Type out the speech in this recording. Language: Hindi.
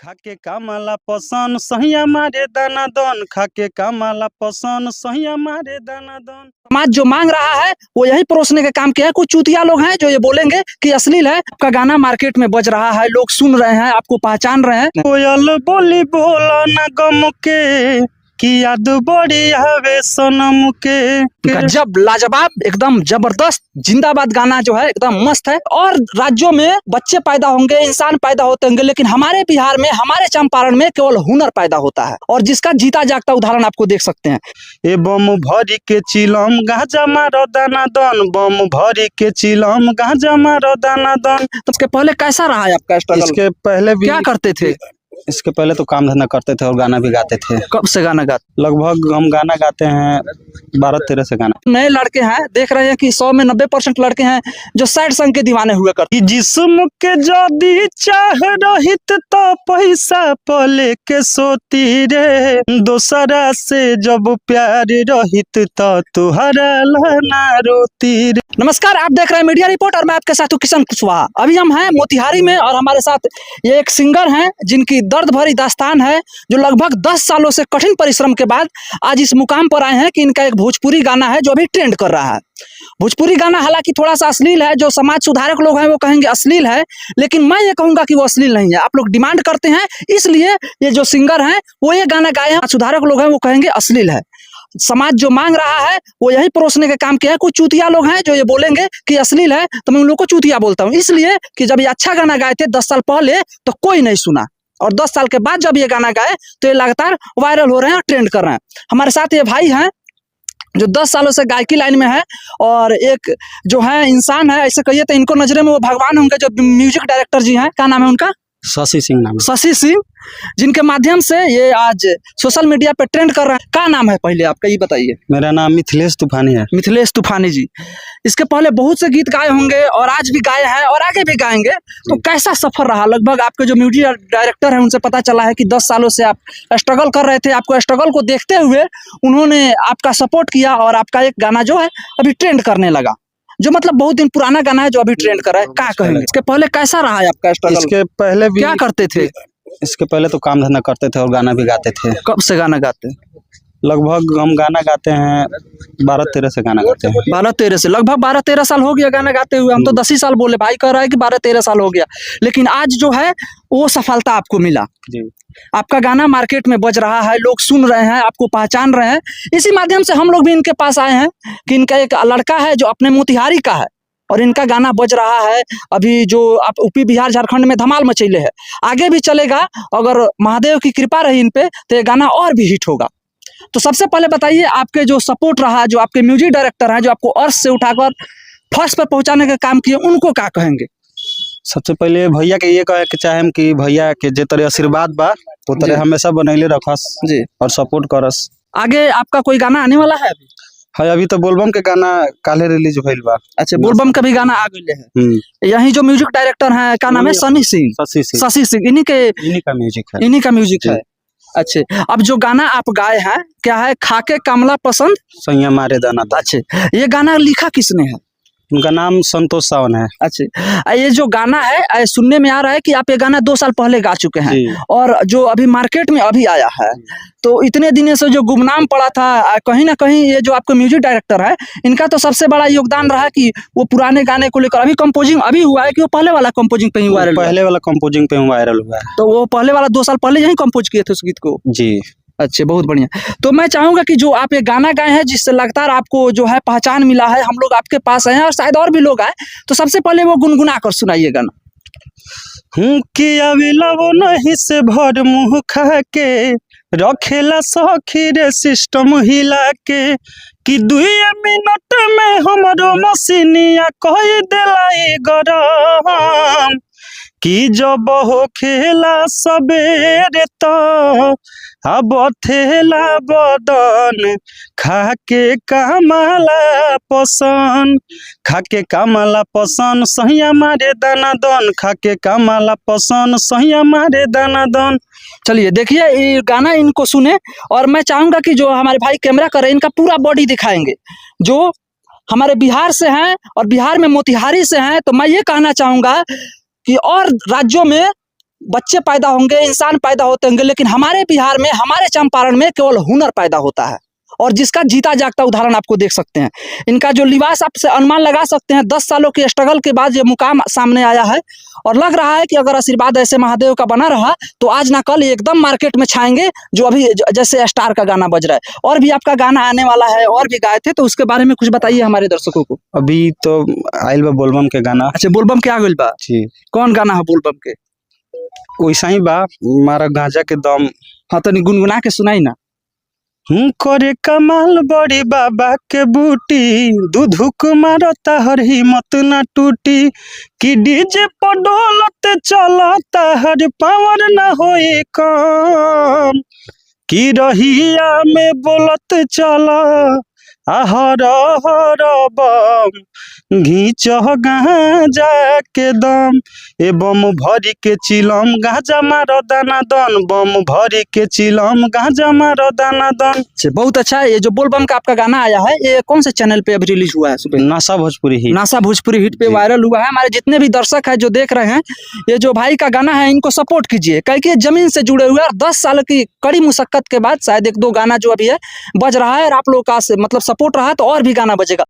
खाके कामाला पसन सहिया मारे दाना दन, खाके कामाला पसन सहिया मारे दाना दन। समाज जो मांग रहा है वो यही परोसने के काम किया है। कुछ चूतिया लोग हैं जो ये बोलेंगे कि अश्लील है। आपका गाना मार्केट में बज रहा है, लोग सुन रहे हैं, आपको पहचान रहे हैं। कोयल बोली बोला ना गम के, कि याद बड़ी आवे सनम के। गजब, लाजवाब, एकदम जबरदस्त, जिंदाबाद गाना जो है एकदम मस्त है। और राज्यों में बच्चे पैदा होंगे, इंसान पैदा होते होंगे, लेकिन हमारे बिहार में, हमारे चंपारण में केवल हुनर पैदा होता है, और जिसका जीता जागता उदाहरण आपको देख सकते हैं। ए बम भरी के चिलम गांजा मारो दाना दन, बम भरी के चिलम गांजा मारो दाना दन। तो इसके पहले कैसा रहा है आपका स्ट्रगल? इसके पहले भी क्या करते थे? इसके पहले तो काम धंधा करते थे और गाना भी गाते थे। कब से गाना गाते? लगभग हम गाना गाते हैं 12-13 से गाना। नए लड़के हैं, देख रहे हैं कि 100 में 90% लड़के हैं जो सैड सॉन्ग के दीवाने हुए करते। जिस्म के जदी चाह रहित तो पैसा पले के सोती रे, दोसरा से जब प्यार रहित तो तुहरा लहना रोती रे। नमस्कार, आप देख रहे हैं मीडिया रिपोर्ट और मैं आपके साथ हूं किशन कुशवाहा। अभी हम हैं मोतिहारी में और हमारे साथ ये एक सिंगर हैं जिनकी दर्द भरी दास्तान है, जो लगभग 10 सालों से कठिन परिश्रम के बाद आज इस मुकाम पर आए हैं कि इनका एक भोजपुरी गाना है जो अभी ट्रेंड कर रहा है। भोजपुरी गाना हालांकि थोड़ा सा अश्लील है, जो समाज सुधारक लोग हैं वो कहेंगे अश्लील है, लेकिन मैं ये कहूंगा कि वो अश्लील नहीं है। आप लोग डिमांड करते हैं, इसलिए ये जो सिंगर हैं वो ये गाना गाए हैं। सुधारक लोग हैं वो कहेंगे अश्लील है। समाज जो मांग रहा है वो यही परोसने के काम किया है। कुछ चूतिया लोग हैं जो ये बोलेंगे कि अश्लील है, तो मैं उन लोगों को चूतिया बोलता हूँ, इसलिए कि जब ये अच्छा गाना गाए थे 10 साल पहले तो कोई नहीं सुना, और 10 साल के बाद जब ये गाना गाए तो ये लगातार वायरल हो रहे हैं और ट्रेंड कर रहे हैं। हमारे साथ ये भाई हैं जो 10 सालों से गायकी लाइन में है, और एक जो है इंसान है, ऐसे कहिए तो इनको नजरे में वो भगवान होंगे, जो म्यूजिक डायरेक्टर जी हैं। क्या नाम है उनका? शशि सिंह नाम। शशि सिंह, जिनके माध्यम से ये आज सोशल मीडिया पे ट्रेंड कर रहे हैं। क्या नाम है पहले आपका, ये बताइए। मेरा नाम मिथिलेश तूफानी है। मिथिलेश तूफानी जी, इसके पहले बहुत से गीत गाए होंगे और आज भी गाए हैं और आगे भी गाएंगे, तो कैसा सफर रहा? लगभग आपके जो म्यूजिक डायरेक्टर है उनसे पता चला है कि 10 सालों से आप स्ट्रगल कर रहे थे। आपको स्ट्रगल को देखते हुए उन्होंने आपका सपोर्ट किया और आपका एक गाना जो है अभी ट्रेंड करने लगा, जो मतलब बहुत दिन पुराना गाना है जो अभी ट्रेंड कर रहा है। क्या कहेंगे? इसके पहले कैसा रहा है आपका स्ट्रगल? इसके पहले भी क्या करते थे? इसके पहले तो काम धंधा करते थे और गाना भी गाते थे। कब से गाना गाते? लगभग हम गाना गाते हैं 12-13 से गाना गाते हैं। 12-13 से, लगभग 12-13 साल हो गया गाना गाते हुए। हम तो 10 ही साल बोले, भाई कह रहा है कि 12-13 साल हो गया, लेकिन आज जो है वो सफलता आपको मिला जी। आपका गाना मार्केट में बज रहा है, लोग सुन रहे हैं, आपको पहचान रहे हैं। इसी माध्यम से हम लोग भी इनके पास आए हैं कि इनका एक लड़का है जो अपने मोतिहारी का है और इनका गाना बज रहा है अभी, जो आप यूपी बिहार झारखंड में धमाल मचैले है, आगे भी चलेगा। अगर महादेव की कृपा रही इन पे तो ये गाना और भी हिट होगा। तो सबसे पहले बताइए, आपके जो सपोर्ट रहा, जो आपके म्यूजिक डायरेक्टर हैं, जो आपको अर्श से उठाकर फर्स्ट पर पहुंचाने का काम किए, उनको क्या कहेंगे? सबसे पहले भैया के ये कहे के चाहेम कि भैया के जे तरह आशीर्वाद बा तो तरह हमेशा बनैले रखस जी और सपोर्ट करस। आगे आपका कोई गाना आने वाला है अभी? है, अभी तो बोलबम के गाना काले रिलीज भइल बा। अच्छा, बोलबम का भी गाना आ गए है। यही जो म्यूजिक डायरेक्टर हैं, क्या नाम है? सनी सिंह। शशि सिंह, इन्हीं का म्यूजिक है। इन्हीं का म्यूजिक है। अच्छा, अब जो गाना आप गाए हैं क्या है? खाके कामला पसंद सैया मारे दाना। अच्छा, ये गाना लिखा किसने है? उनका नाम संतोष सावन है। अच्छा, ये जो गाना है सुनने में आ रहा है कि आप ये गाना 2 साल पहले गा चुके हैं, और जो अभी मार्केट में अभी आया है, तो इतने दिनों से जो गुमनाम पड़ा था, कहीं ना कहीं ये जो आपके म्यूजिक डायरेक्टर है, इनका तो सबसे बड़ा योगदान रहा कि वो पुराने गाने को लेकर अभी कंपोजिंग अभी हुआ है कि वो पहले वाला कंपोजिंग पे ही वायरल? पहले वाला कंपोजिंग पे वायरल हुआ है। तो वो पहले वाला 2 साल पहले यही कंपोज किए थे उस गीत को? जी। अच्छे, बहुत बढ़िया। तो मैं चाहूंगा कि जो आप ये गाना गाए हैं, जिससे लगातार आपको जो है पहचान मिला है, हम लोग आपके पास आए हैं और शायद और भी लोग आए, तो सबसे पहले वो गुनगुना कर सुनाइए गाना। कि अविला वो नहीं से भर मुँह खा के रखेला सखी रे सिस्टम हिला के, कि 2 मिनट में हमरो मशीनिया कह देला गरम, कि जब हो खेला सबेरे तो अब थेला बदन, खाके कामला पसन, खाके कामला पसन सहिया मारे दाना दन, खाके कामला पसन सहिया मारे दाना दन। चलिए देखिए, ये गाना इनको सुने, और मैं चाहूंगा कि जो हमारे भाई कैमरा कर रहे हैं, इनका पूरा बॉडी दिखाएंगे, जो हमारे बिहार से हैं और बिहार में मोतिहारी से हैं। तो मैं ये कहना चाहूंगा कि और राज्यों में बच्चे पैदा होंगे, इंसान पैदा होते होंगे, लेकिन हमारे बिहार में, हमारे चंपारण में केवल हुनर पैदा होता है। और जिसका जीता जागता उदाहरण आपको देख सकते हैं। इनका जो लिबास, आपसे अनुमान लगा सकते हैं, 10 सालों के स्ट्रगल के बाद ये मुकाम सामने आया है। और लग रहा है कि अगर आशीर्वाद ऐसे महादेव का बना रहा तो आज ना कल ये एकदम मार्केट में छाएंगे, जो अभी जैसे स्टार का गाना बज रहा है। और भी आपका गाना आने वाला है, और भी गाए थे, तो उसके बारे में कुछ बताइए हमारे दर्शकों को। अभी तो आइल बा बोलबम के गाना। अच्छा, बोलबम के आ गइल बा जी, कौन गाना है बोलबम के? वैसा ही बा, मारा गांजा के दम। हाँ, तनी गुनगुना के सुनाई ना। करे कमाल बड़ी बाबा के बूटी, दूध मारता हर हिम्मत न टूटी, कि डीजे पर डोलत चलता हर पावर न होई कम, कि रहिया में बोलत चला हर हर बम, घींच गांजा के दम, ए बम भरी के चिलम गांजा मारो दाना दन, बम भरी के चिलम गांजा मारो दाना दन। अच्छा, बहुत अच्छा है। ये जो बोलबम का आपका गाना आया है, ये कौन से चैनल पे अभी रिलीज हुआ है? सुबह नासा भोजपुरी ही। नासा भोजपुरी हिट पे जी। वायरल हुआ है। हमारे जितने भी दर्शक हैं जो देख रहे हैं, ये जो भाई का गाना है, इनको सपोर्ट कीजिए, क्योंकि जमीन से जुड़े हुए हैं और 10 साल की कड़ी मुशक्कत के बाद शायद 1-2 गाना जो अभी है बज रहा है, और आप लोग का मतलब सपोर्ट रहा है तो और भी गाना बजेगा।